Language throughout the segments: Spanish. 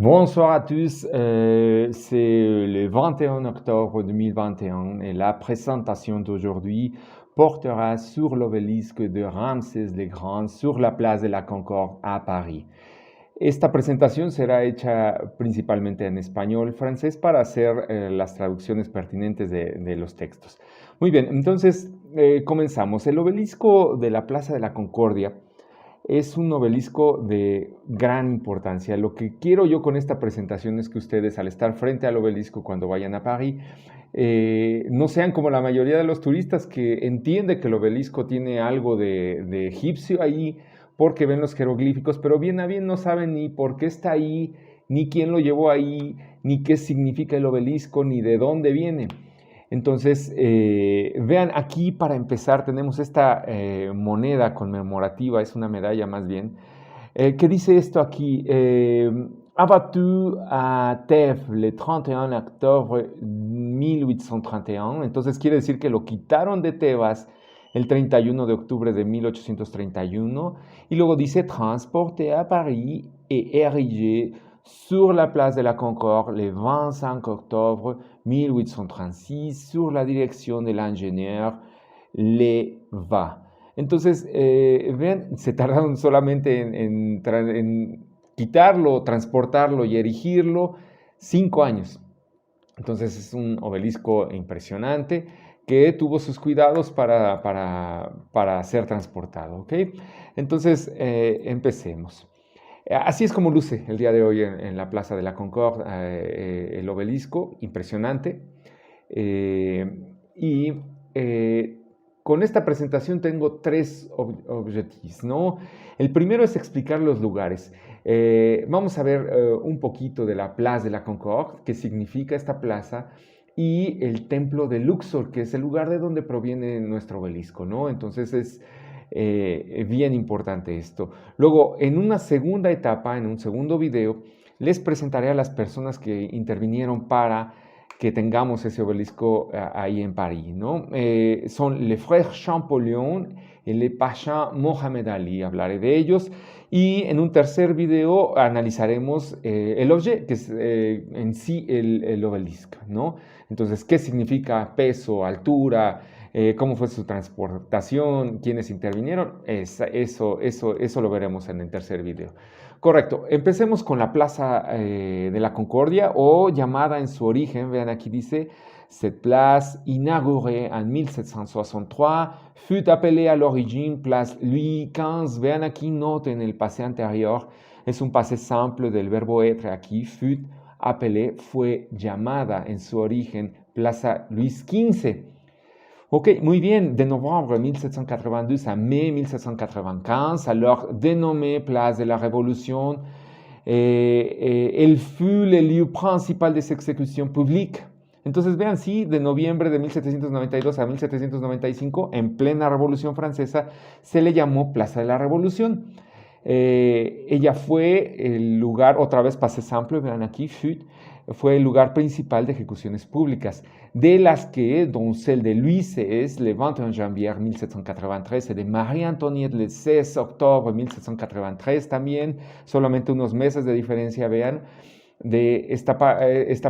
Bonsoir à tous, c'est le 21 octobre 2021 et la présentation d'aujourd'hui portera sur l'obélisque de Ramsès le Grand sur la place de la Concorde à Paris. Esta presentación será hecha principalmente en español, francés, para hacer las traducciones pertinentes de los textos. Muy bien, entonces comenzamos. El obelisco de la Plaza de la Concordia es un obelisco de gran importancia. Lo que quiero yo con esta presentación es que ustedes, al estar frente al obelisco cuando vayan a París, no sean como la mayoría de los turistas que entiende que el obelisco tiene algo de egipcio ahí porque ven los jeroglíficos, pero bien a bien no saben ni por qué está ahí, ni quién lo llevó ahí, ni qué significa el obelisco, ni de dónde viene. Entonces, vean, aquí para empezar tenemos esta moneda conmemorativa, es una medalla más bien, que dice esto aquí, abattu à Thèbes le 31 octubre 1831, entonces quiere decir que lo quitaron de Tebas el 31 de octubre de 1831, y luego dice transporté à Paris et érigé sur la place de la Concorde le 25 octobre 1836 sur la dirección del ingénieur Leva. Entonces, vean, se tardaron solamente en quitarlo, transportarlo y erigirlo 5 años. Entonces es un obelisco impresionante que tuvo sus cuidados para ser transportado. ¿Okay? Entonces, empecemos. Así es como luce el día de hoy en la Plaza de la Concorde el obelisco, impresionante. Y con esta presentación tengo tres objetivos, ¿no? El primero es explicar los lugares. Vamos a ver un poquito de la Place de la Concorde, qué significa esta plaza, y el templo de Luxor, que es el lugar de donde proviene nuestro obelisco, ¿no? Entonces es bien importante esto. Luego, en una segunda etapa, en un segundo video, les presentaré a las personas que intervinieron para que tengamos ese obelisco ahí en París, ¿no? Son les frères Champollion y le Pacha Mohamed Ali, hablaré de ellos. Y en un tercer video analizaremos el objeto, que es en sí el obelisco, ¿no? Entonces, ¿qué significa peso, altura? Cómo fue su transportación, quiénes intervinieron, eso lo veremos en el tercer video. Correcto, empecemos con la Plaza de la Concordia, o llamada en su origen, vean aquí dice, cette place inaugurée en 1763 fut appelée à l'origine place Louis XV. Vean aquí, noten el pase anterior, es un pase simple del verbo être aquí, fut appelée, fue llamada en su origen Plaza Luis XV. Ok, muy bien, de novembre 1792 à mai 1795, alors dénommée Place de la Révolution, elle fut le lieu principal des exécutions publiques. Entonces vean, sí, de noviembre de 1792 a 1795, en plena Revolución Francesa, se le llamó Plaza de la Revolución. Ella fue el lugar, otra vez pase simple, vean aquí, fue el lugar principal de ejecuciones públicas, de las que, dont celle de Louis XVI, le 21 janvier 1793, y de Marie Antoinette, le 16 octubre 1793 también, solamente unos meses de diferencia, vean, de esta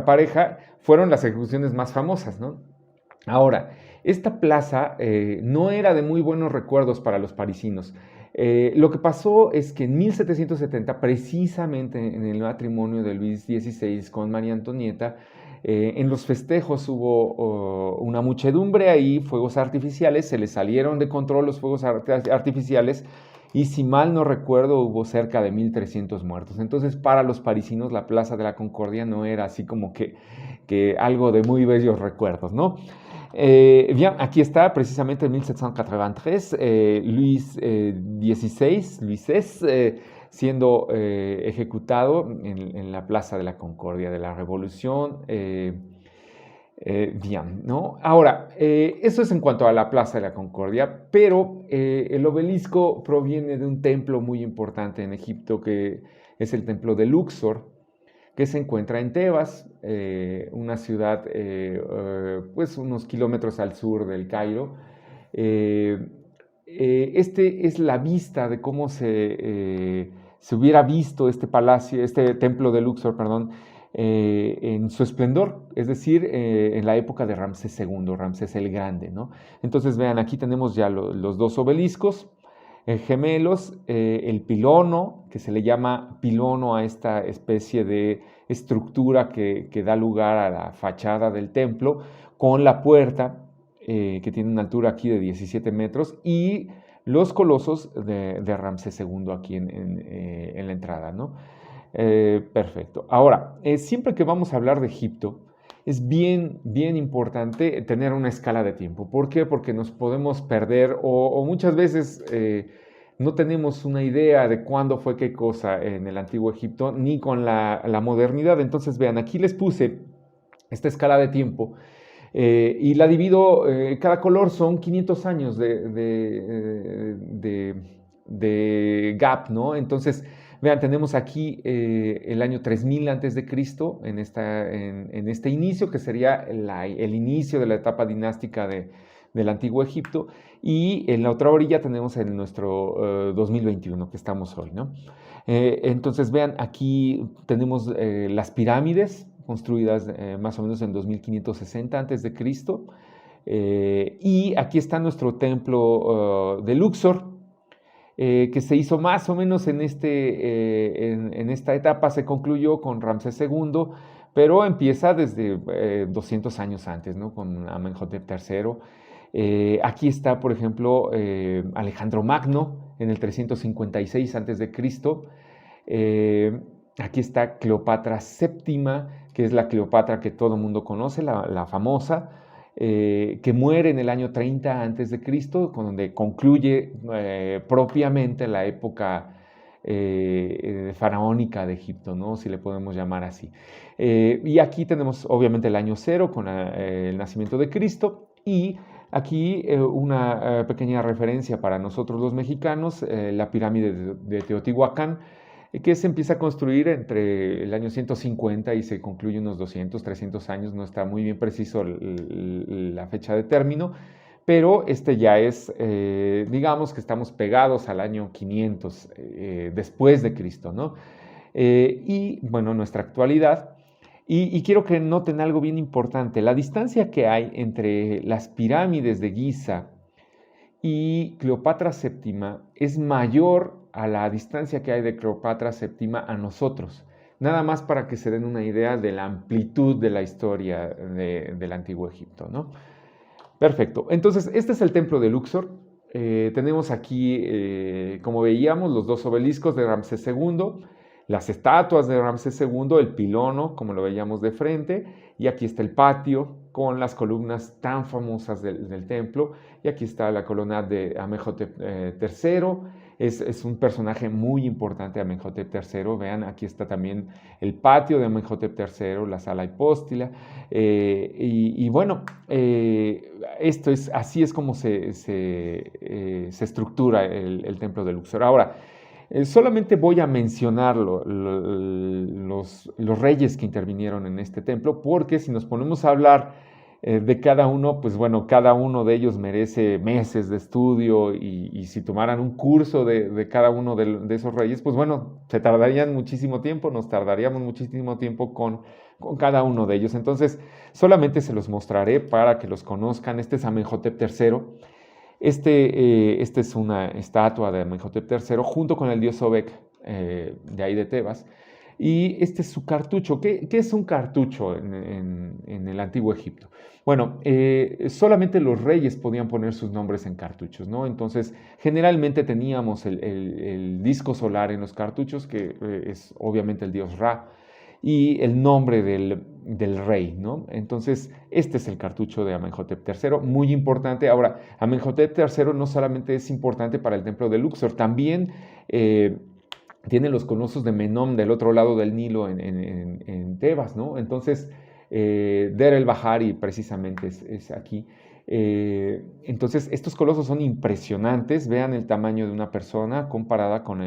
pareja, fueron las ejecuciones más famosas, ¿no? Ahora, esta plaza no era de muy buenos recuerdos para los parisinos. Lo que pasó es que en 1770, precisamente en el matrimonio de Luis XVI con María Antonieta, en los festejos hubo una muchedumbre ahí, fuegos artificiales, se les salieron de control los fuegos artificiales y, si mal no recuerdo, hubo cerca de 1,300 muertos. Entonces, para los parisinos, la Plaza de la Concordia no era así como que algo de muy bellos recuerdos, ¿no? Bien, aquí está precisamente en 1793, Luis XVI siendo ejecutado en la Plaza de la Concordia de la Revolución. Bien, ¿no? Ahora, eso es en cuanto a la Plaza de la Concordia, pero el obelisco proviene de un templo muy importante en Egipto, que es el templo de Luxor, que se encuentra en Tebas, una ciudad pues unos kilómetros al sur del Cairo. Este es la vista de cómo se se hubiera visto este palacio, este templo de Luxor, perdón, en su esplendor, es decir, en la época de Ramsés II, Ramsés el Grande, ¿no? Entonces vean, aquí tenemos ya los dos obeliscos gemelos, el pilono, que se le llama pilono a esta especie de estructura que da lugar a la fachada del templo, con la puerta, que tiene una altura aquí de 17 metros, y los colosos de Ramsés II aquí en la entrada, ¿no? Perfecto. Ahora, siempre que vamos a hablar de Egipto, es bien, bien importante tener una escala de tiempo. ¿Por qué? Porque nos podemos perder o muchas veces no tenemos una idea de cuándo fue qué cosa en el antiguo Egipto, ni con la modernidad. Entonces, vean, aquí les puse esta escala de tiempo y la divido, cada color son 500 años de gap, ¿no? Entonces, vean, tenemos aquí el año 3000 antes de Cristo en este inicio, que sería el inicio de la etapa dinástica del antiguo Egipto, y en la otra orilla tenemos en nuestro 2021 que estamos hoy, ¿no? Entonces, vean, aquí tenemos las pirámides construidas más o menos en 2560 antes de Cristo, y aquí está nuestro templo de Luxor, que se hizo más o menos en esta etapa, se concluyó con Ramsés II, pero empieza desde 200 años antes, ¿no? Con Amenhotep III. Aquí está, por ejemplo, Alejandro Magno en el 356 a.C. Aquí está Cleopatra VII, que es la Cleopatra que todo el mundo conoce, la famosa, que muere en el año 30 a.C., donde concluye propiamente la época faraónica de Egipto, ¿no? Si le podemos llamar así. Y aquí tenemos obviamente el año 0 con el nacimiento de Cristo, y aquí una pequeña referencia para nosotros los mexicanos, la pirámide de Teotihuacán, que se empieza a construir entre el año 150 y se concluye unos 200, 300 años, no está muy bien preciso la fecha de término, pero este ya es, digamos que estamos pegados al año 500 después de Cristo, ¿no? Y bueno, nuestra actualidad. Y quiero que noten algo bien importante, la distancia que hay entre las pirámides de Giza y Cleopatra VII es mayor a la distancia que hay de Cleopatra VII a nosotros. Nada más para que se den una idea de la amplitud de la historia del antiguo Egipto, ¿no? Perfecto. Entonces, este es el templo de Luxor. Tenemos aquí, como veíamos, los dos obeliscos de Ramsés II, las estatuas de Ramsés II, el pilono, como lo veíamos de frente, y aquí está el patio con las columnas tan famosas del templo, y aquí está la columna de Amenhotep III. Es un personaje muy importante, Amenhotep III. Vean, aquí está también el patio de Amenhotep III, la sala hipóstila. Y bueno, así es como se estructura el templo de Luxor. Ahora, solamente voy a mencionar los reyes que intervinieron en este templo, porque si nos ponemos a hablar de cada uno, pues bueno, cada uno de ellos merece meses de estudio, y si tomaran un curso de cada uno de esos reyes, pues bueno, se tardarían muchísimo tiempo, nos tardaríamos muchísimo tiempo con cada uno de ellos. Entonces, solamente se los mostraré para que los conozcan. Este es Amenhotep III. Este es una estatua de Amenhotep III junto con el dios Sobek de ahí de Tebas. Y este es su cartucho. ¿Qué es un cartucho en el antiguo Egipto? Bueno, solamente los reyes podían poner sus nombres en cartuchos, ¿no? Entonces, generalmente teníamos el disco solar en los cartuchos, que es obviamente el dios Ra, y el nombre del rey, ¿no? Entonces, este es el cartucho de Amenhotep III, muy importante. Ahora, Amenhotep III no solamente es importante para el templo de Luxor, también tiene los colosos de Menón del otro lado del Nilo en Tebas, ¿no? Entonces, Der el Bahari precisamente es aquí. Entonces, estos colosos son impresionantes. Vean el tamaño de una persona comparada con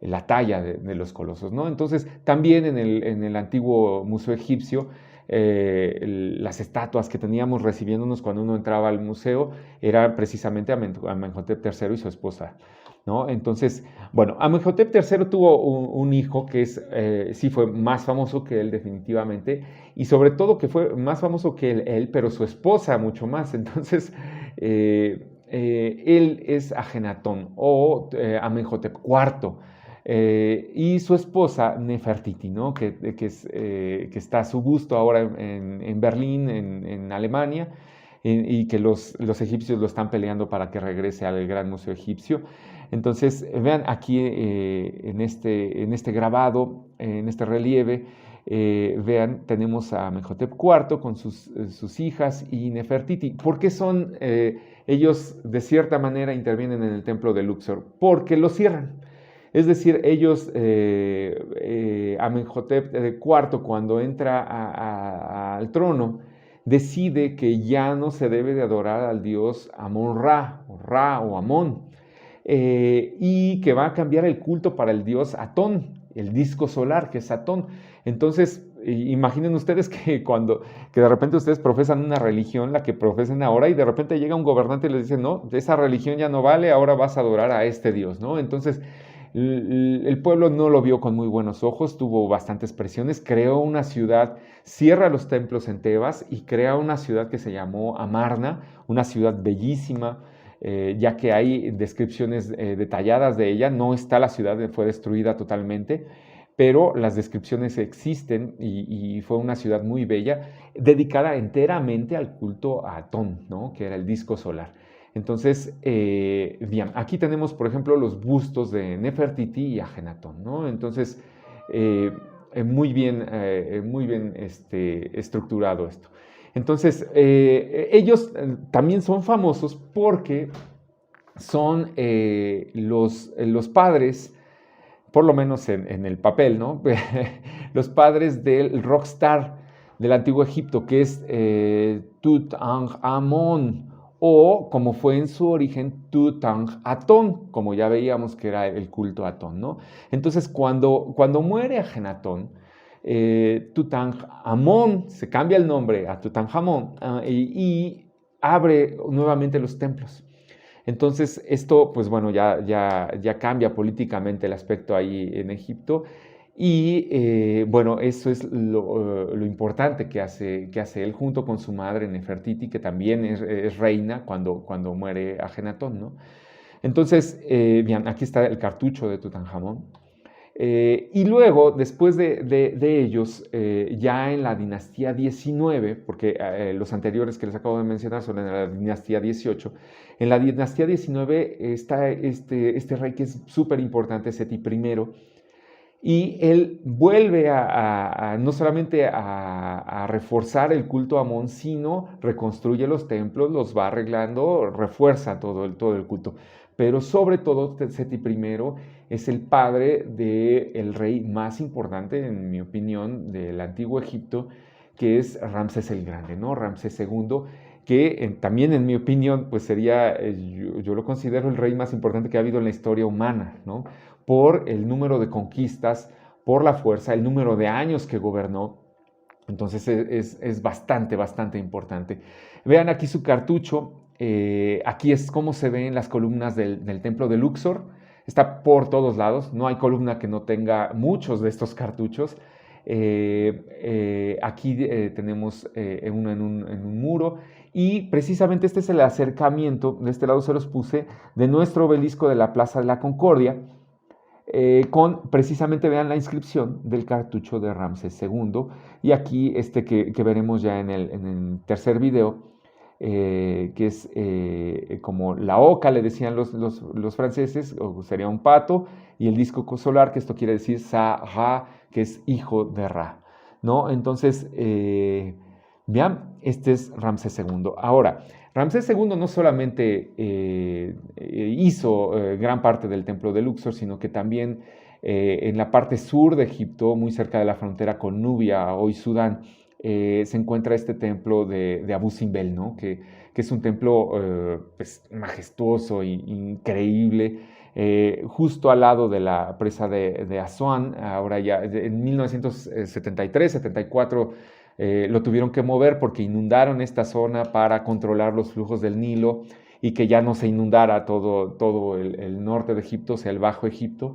la talla de los colosos, ¿no? Entonces, también en el antiguo museo egipcio, las estatuas que teníamos recibiéndonos cuando uno entraba al museo eran precisamente Amenhotep III y su esposa. ¿no? Entonces, bueno, Amenhotep III tuvo un hijo que sí fue más famoso que él definitivamente, y sobre todo que fue más famoso que él, pero su esposa mucho más. Entonces, él es Ajenatón o Amenhotep IV. Y su esposa Nefertiti, ¿no? Que está a su gusto ahora en Berlín, en Alemania, y que los egipcios lo están peleando para que regrese al Gran Museo Egipcio. Entonces, vean aquí en este grabado, en este relieve, vean, tenemos a Amenhotep IV con sus hijas y Nefertiti. ¿Por qué ellos de cierta manera intervienen en el templo de Luxor? Porque lo cierran. Es decir, ellos, Amenhotep IV, cuando entra al trono, decide que ya no se debe de adorar al dios Amon-Ra, o Ra o Amón, y que va a cambiar el culto para el dios Atón, el disco solar, que es Atón. Entonces, imaginen ustedes que de repente ustedes profesan una religión, la que profesen ahora, y de repente llega un gobernante y les dice, no, esa religión ya no vale, ahora vas a adorar a este dios, ¿no? Entonces, el pueblo no lo vio con muy buenos ojos, tuvo bastantes presiones, creó una ciudad, cierra los templos en Tebas y crea una ciudad que se llamó Amarna, una ciudad bellísima, ya que hay descripciones detalladas de ella. No está la ciudad, fue destruida totalmente, pero las descripciones existen y fue una ciudad muy bella, dedicada enteramente al culto a Atón, ¿no? Que era el disco solar. Entonces, bien, aquí tenemos, por ejemplo, los bustos de Nefertiti y Ajenatón, ¿no? Entonces, muy bien estructurado esto. Entonces, ellos también son famosos porque son los padres, por lo menos en el papel, ¿no? Los padres del rockstar del antiguo Egipto, que es Tutankamón, o como fue en su origen Tutanatón, como ya veíamos que era el culto a Atón, ¿no? Entonces, cuando muere Ajenatón, Tutankamón se cambia el nombre a Tutankamón y abre nuevamente los templos. Entonces, esto, pues bueno, ya cambia políticamente el aspecto ahí en Egipto. Y bueno, eso es lo importante que hace él junto con su madre Nefertiti, que también es reina cuando muere Ajenatón, ¿no? Entonces, bien, aquí está el cartucho de Tutankamón. Y luego, después de ellos, ya en la dinastía 19, porque los anteriores que les acabo de mencionar son en la dinastía 18, en la dinastía 19 está este rey que es súper importante, Seti I, y él vuelve no solamente a reforzar el culto a Amón, sino reconstruye los templos, los va arreglando, refuerza todo el culto. Pero sobre todo Seti I es el padre del rey más importante, en mi opinión, del antiguo Egipto, que es Ramsés el Grande, ¿no? Ramsés II, que también en mi opinión pues sería, yo lo considero el rey más importante que ha habido en la historia humana, ¿no? Por el número de conquistas, por la fuerza, el número de años que gobernó. Entonces es bastante importante. Vean aquí su cartucho. Aquí es como se ven las columnas del templo de Luxor. Está por todos lados. No hay columna que no tenga muchos de estos cartuchos. Aquí tenemos uno en un muro. Y precisamente este es el acercamiento, de este lado se los puse, de nuestro obelisco de la Plaza de la Concordia, con precisamente, vean la inscripción del cartucho de Ramsés II. Y aquí que veremos ya en el tercer video, que es como la oca, le decían los franceses, o sería un pato, y el disco solar, que esto quiere decir Sa-Ra, que es hijo de Ra, ¿no? Entonces, vean, este es Ramsés II. Ahora, Ramsés II no solamente hizo gran parte del templo de Luxor, sino que también en la parte sur de Egipto, muy cerca de la frontera con Nubia, hoy Sudán, se encuentra este templo de Abu Simbel, ¿no? que es un templo pues, majestuoso e increíble, justo al lado de la presa de Asuán. Ahora ya en 1973-74 lo tuvieron que mover porque inundaron esta zona para controlar los flujos del Nilo, y que ya no se inundara todo el norte de Egipto, o sea, el Bajo Egipto.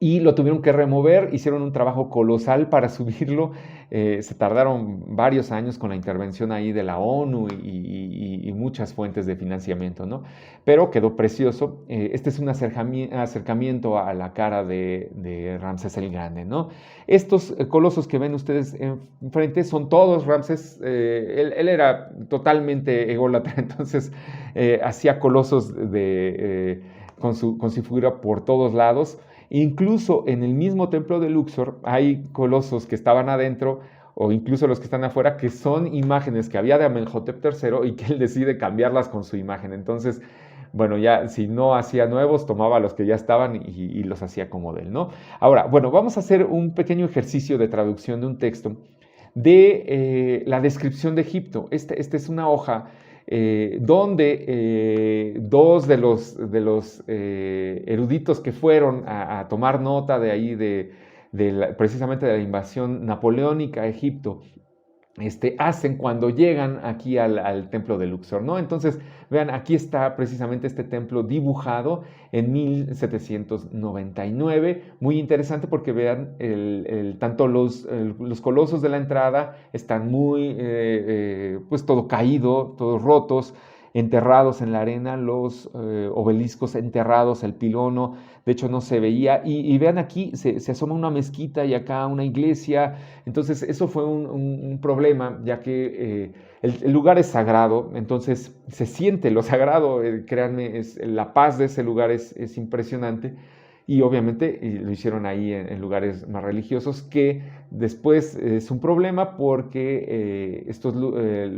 Y lo tuvieron que remover, hicieron un trabajo colosal para subirlo, se tardaron varios años con la intervención ahí de la ONU y muchas fuentes de financiamiento, ¿no? Pero quedó precioso. Este es un acercamiento a la cara de Ramsés el Grande, ¿no? Estos colosos que ven ustedes enfrente son todos Ramsés. Él era totalmente ególatra, entonces hacía colosos con su figura por todos lados. Incluso en el mismo templo de Luxor hay colosos que estaban adentro o incluso los que están afuera que son imágenes que había de Amenhotep III y que él decide cambiarlas con su imagen. Entonces, bueno, ya si no hacía nuevos, tomaba los que ya estaban y los hacía como de él, ¿no? Ahora, bueno, vamos a hacer un pequeño ejercicio de traducción de un texto de la descripción de Egipto. Esta es una hoja donde dos de los eruditos que fueron a tomar nota de ahí, precisamente de la invasión napoleónica a Egipto, hacen cuando llegan aquí al templo de Luxor, ¿no? Entonces, vean, aquí está precisamente este templo dibujado en 1799, muy interesante porque vean, tanto los colosos de la entrada están muy, pues todo caído, todos rotos, enterrados en la arena, los obeliscos enterrados, el pilono, de hecho no se veía, y vean aquí, se asoma una mezquita y acá una iglesia. Entonces eso fue un problema, ya que el lugar es sagrado, entonces se siente lo sagrado, créanme, la paz de ese lugar es impresionante. Y obviamente lo hicieron ahí en lugares más religiosos, que después es un problema porque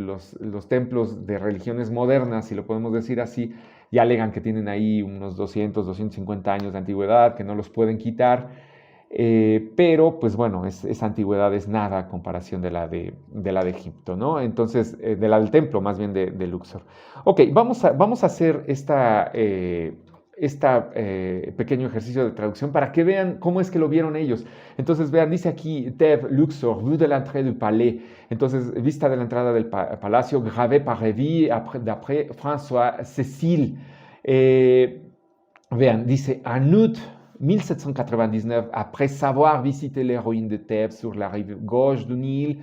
los templos de religiones modernas, si lo podemos decir así, ya alegan que tienen ahí unos 250 años de antigüedad, que no los pueden quitar. Pero pues bueno, esa antigüedad es nada a comparación de la de Egipto, ¿no? Entonces, de la del templo más bien de Luxor. Ok, vamos a hacer pequeño ejercicio de traducción para que vean cómo es que lo vieron ellos. Entonces, vean, dice aquí, Thèbes, Luxor, vue de l'entrée du palais. Entonces, vista de la entrada del palacio, gravé par Révy, d'après François Cécile. Vean, dice, en août 1799, après avoir visité les ruines de Thèbes sur la rive gauche du Nil,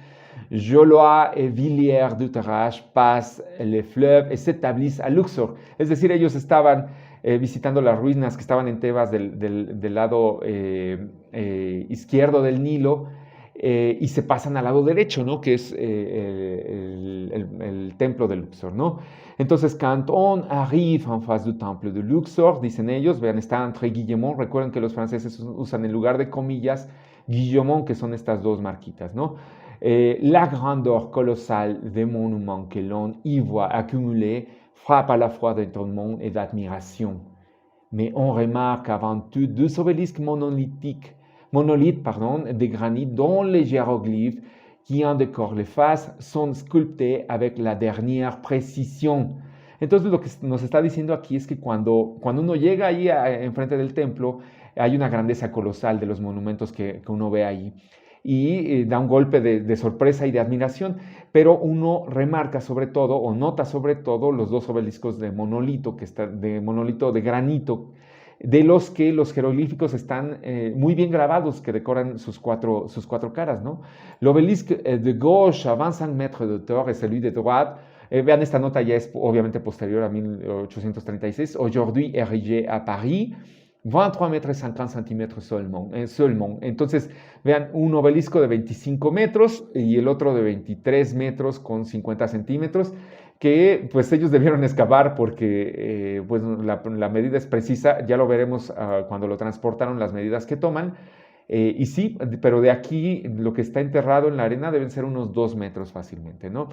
Joloa et Villiers de Tarrache passent les fleuves et s'établissent à Luxor. Es decir, ellos estaban visitando las ruinas que estaban en Tebas del lado izquierdo del Nilo, y se pasan al lado derecho, ¿no? Que es el templo de Luxor, ¿no? Entonces, quand on arrive en face du temple de Luxor, dicen ellos, vean, está entre Guillemont, recuerden que los franceses usan en lugar de comillas Guillemont, que son estas dos marquitas, ¿no? La grandeur colossale des monuments que l'on y voit accumulés frappe à la fois d'étonnement et d'admiration. Mais on remarque avant tout deux obélisques monolithes, de granit dont les hiéroglyphes qui en décorent les faces sont sculptés avec la dernière précision. Entonces lo que nos está diciendo aquí es que cuando uno llega ahí enfrente del templo, hay una grandeza colosal de los monumentos que uno ve ahí. Y da un golpe de sorpresa y de admiración, pero uno remarca sobre todo o nota sobre todo los dos obeliscos de monolito, de granito, de los que los jeroglíficos están muy bien grabados, que decoran sus cuatro caras, ¿no? L'obélisque de gauche à 25 mètres de hauteur et celui de droite, vean, esta nota ya es obviamente posterior a 1836, aujourd'hui érigé à Paris, 23 metros 50 centímetros seulement. Entonces, vean, un obelisco de 25 metros y el otro de 23 metros con 50 centímetros, que pues ellos debieron excavar porque pues la medida es precisa, ya lo veremos cuando lo transportaron, las medidas que toman. Y sí, pero de aquí lo que está enterrado en la arena deben ser unos 2 metros fácilmente, ¿no?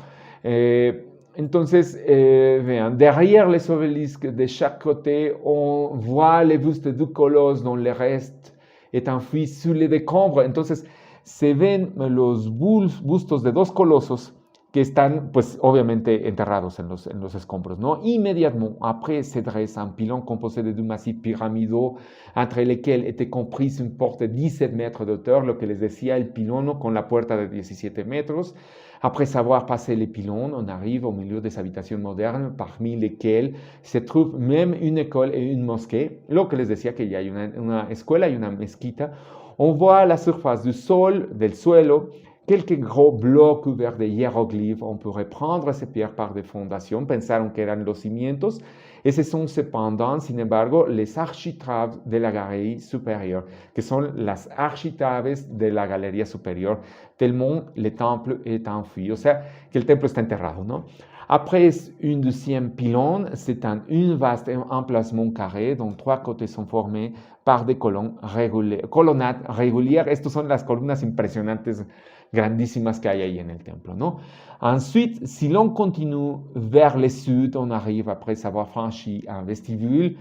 Entonces, vean, derrière les obélisques de chaque côté, on voit les bustes du colosse dont le reste est enfui sous les décombres. Entonces, se ven los bustos de dos colosos que están, pues, obviamente enterrados en los escombros, ¿no? Immédiatement après se dresse un pilon composé de deux massifs pyramidaux entre lesquels était comprise une porte de 17 mètres de hauteur, lo que les decía el pilón con la puerta de 17 metros. Après avoir passé les pylônes, on arrive au milieu des habitations modernes, parmi lesquelles se trouve même une école et une mosquée. Lo que les decía que ya hay una escuela y una mezquita. On voit la surface del suelo, quelques gros blocs couverts de hiéroglyphes. On pourrait prendre ces pierres par des fondations. Pensaron que eran los cimientos. Et ce sont cependant, sin embargo, les architraves de la galerie supérieure, que son las architraves de la galería superior, tellement le temple est enfui. O sea, que el templo está enterrado, ¿no? Après une deuxième pylône, c'est un vaste emplacement carré dont 3 côtés sont formés par des colonnades régulières. Estos son las columnas impresionantes, grandísimas que hay ahí en el templo, ¿no? Ensuite, si l'on continue vers le sud, on arrive, après avoir franchi un vestibule,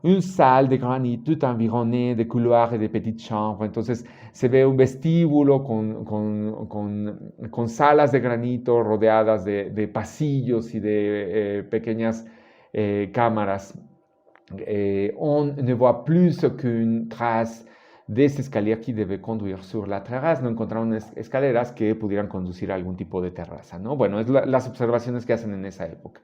une salle de granit tout environnée de couloirs et de petites chambres. Entonces se ve un vestíbulo con salas de granito rodeadas de pasillos y de pequeñas cámaras. On ne voit plus qu'une trace des escaliers qui devaient conduire sur la terrasse. No encontraron escaleras que pudieran conducir a algún tipo de terraza, ¿no? Bueno, es las observaciones que hacen en esa época.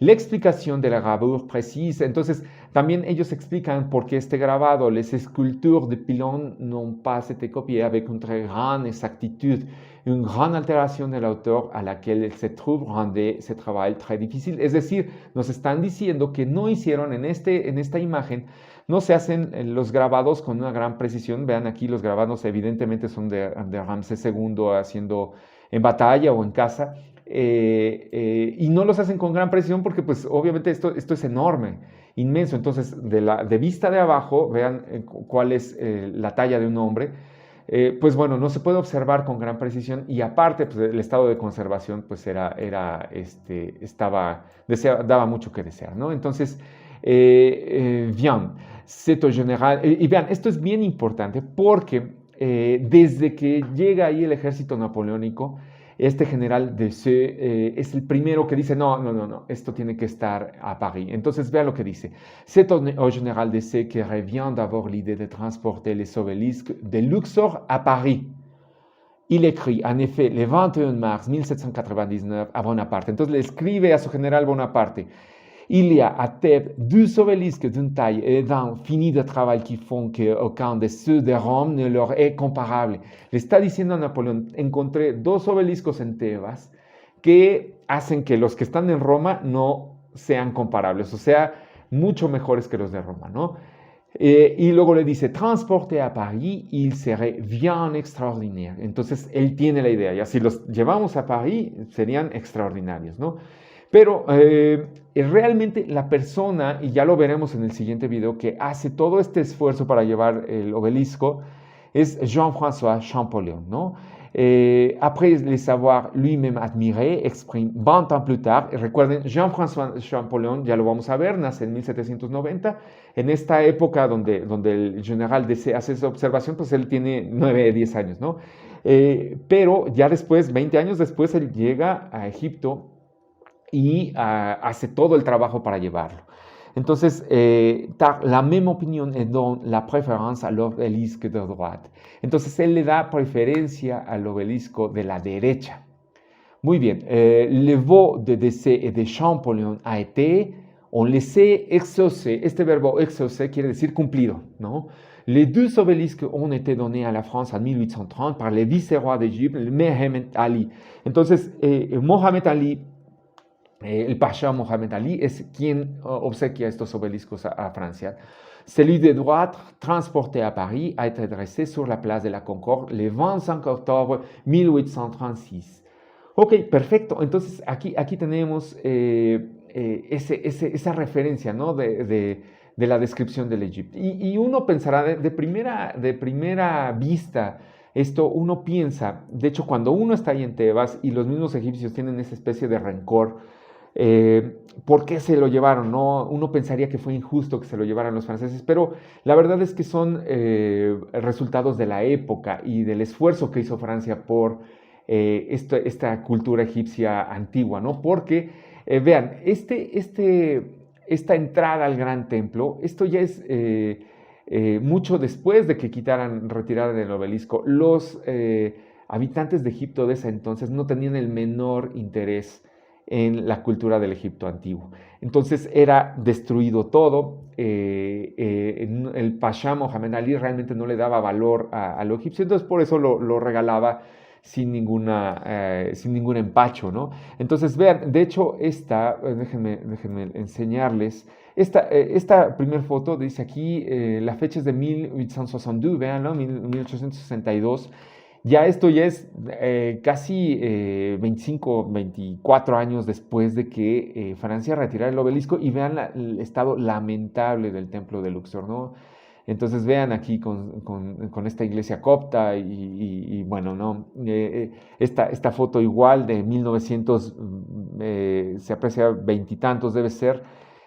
La explicación de la gravure précise, entonces también ellos explican por qué este grabado, les escultures de Pilon n'ont pas été copiées avec une très grande exactitude. Une grande alteración de la hauteur a laquelle il se trouve rendait ce travail très difficile. Es decir, nos están diciendo que no hicieron en esta imagen, no se hacen los grabados con una gran precisión. Vean aquí, los grabados evidentemente son de Ramsés II haciendo en batalla o en casa. Y no los hacen con gran precisión porque pues obviamente esto es enorme, inmenso. Entonces de vista de abajo, vean cuál es la talla de un hombre, pues bueno, no se puede observar con gran precisión y aparte pues, el estado de conservación pues daba mucho que desear, ¿no? Entonces, bien, c'est au général, y vean, esto es bien importante porque desde que llega ahí el ejército napoleónico, este general Desaix es el primero que dice, no, esto tiene que estar a París. Entonces, vean lo que dice. C'est au général Desaix que revient d'avoir l'idée de transporter les obélisques de Luxor à Paris. Il écrit, en effet, le 21 mars 1799 a Bonaparte. Entonces, le escribe a su general Bonaparte. Il y a à Thèbes 2 obélisques d'une taille et d'un fini de travail qui font qu'aucun de ceux de Rome ne leur est comparable. Le está diciendo a Napoleón, encontré 2 obeliscos en Tebas que hacen que los que están en Roma no sean comparables, o sea, mucho mejores que los de Roma, ¿no? Y luego le dice, transporte a París, il serait bien extraordinaire. Entonces, él tiene la idea, ya si los llevamos a París, serían extraordinarios, ¿no? Pero realmente la persona, y ya lo veremos en el siguiente video, que hace todo este esfuerzo para llevar el obelisco, es Jean-François Champollion, ¿no? Après les avoir lui-même admiré, exprime 20 ans plus tard, recuerden, Jean-François Champollion, ya lo vamos a ver, nace en 1790, en esta época donde el general Desaix hace esa observación, pues él tiene 9, 10 años, ¿no? Pero ya después, 20 años después, él llega a Egipto y hace todo el trabajo para llevarlo. Entonces, la même opinion et donne la préférence à l'obélisque de droite. Entonces, él le da preferencia al obelisco de la derecha. Muy bien, le vœu de Desaix et de Champollion a été, on laissé exaucé. Este verbo exaucé quiere decir cumplido, ¿no? Les 2 obélisques ont été donnés à la France en 1830 par le vice-roi d'Égypte, Mohamed Ali. Entonces, Mohamed Ali, el Pasha Mohamed Ali es quien obsequia estos obeliscos a Francia. Celui de droite, transporté à Paris, a été dressé sur la place de la Concorde le 25 octubre 1836. Ok, perfecto. Entonces aquí tenemos esa referencia, ¿no? de la descripción del Egipto. Y uno pensará de primera vista, esto uno piensa, de hecho cuando uno está ahí en Tebas y los mismos egipcios tienen esa especie de rencor, ¿por qué se lo llevaron? ¿No? Uno pensaría que fue injusto que se lo llevaran los franceses, pero la verdad es que son resultados de la época y del esfuerzo que hizo Francia por esta cultura egipcia antigua, ¿no? Porque, vean, esta entrada al gran templo, esto ya es mucho después de que retiraran el obelisco. Los habitantes de Egipto de ese entonces no tenían el menor interés en la cultura del Egipto antiguo. Entonces era destruido todo. El Pasha Mohamed Ali realmente no le daba valor a lo egipcio, entonces por eso lo regalaba sin ningún empacho, ¿no? Entonces vean, de hecho déjenme enseñarles, esta primera foto dice aquí, la fecha es de 1862, vean, ¿no? 1862. Esto ya es casi 25, 24 años después de que Francia retirara el obelisco, y vean el estado lamentable del templo de Luxor, ¿no? Entonces vean aquí con esta iglesia copta y bueno, ¿no? Esta foto igual de 1900, se aprecia veintitantos debe ser.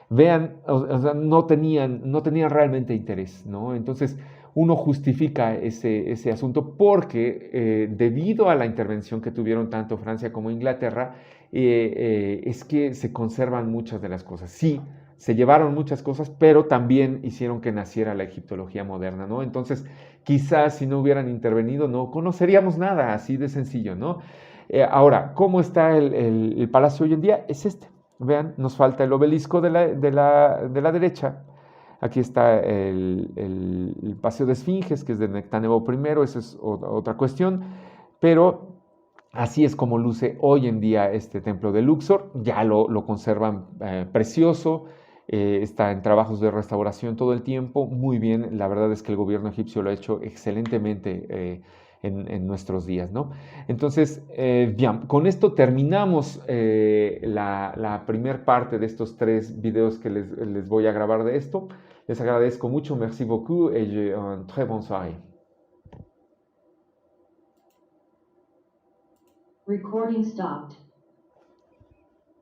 Vean, o sea, no tenían realmente interés, ¿no? Entonces uno justifica ese asunto porque debido a la intervención que tuvieron tanto Francia como Inglaterra, es que se conservan muchas de las cosas. Sí, se llevaron muchas cosas, pero también hicieron que naciera la egiptología moderna, ¿no? Entonces, quizás si no hubieran intervenido, no conoceríamos nada, así de sencillo, ¿no? Ahora, ¿cómo está el palacio hoy en día? Es este. Vean, nos falta el obelisco de la derecha. Aquí está el Paseo de Esfinges, que es de Nectanebo I, esa es otra cuestión, pero así es como luce hoy en día este templo de Luxor. Ya lo conservan precioso, está en trabajos de restauración todo el tiempo, muy bien. La verdad es que el gobierno egipcio lo ha hecho excelentemente en nuestros días, ¿no? Entonces, bien, con esto terminamos la primer parte de estos 3 videos que les voy a grabar de esto. Les agradezco mucho, merci beaucoup et j'ai une très bonne soirée. Recording stopped.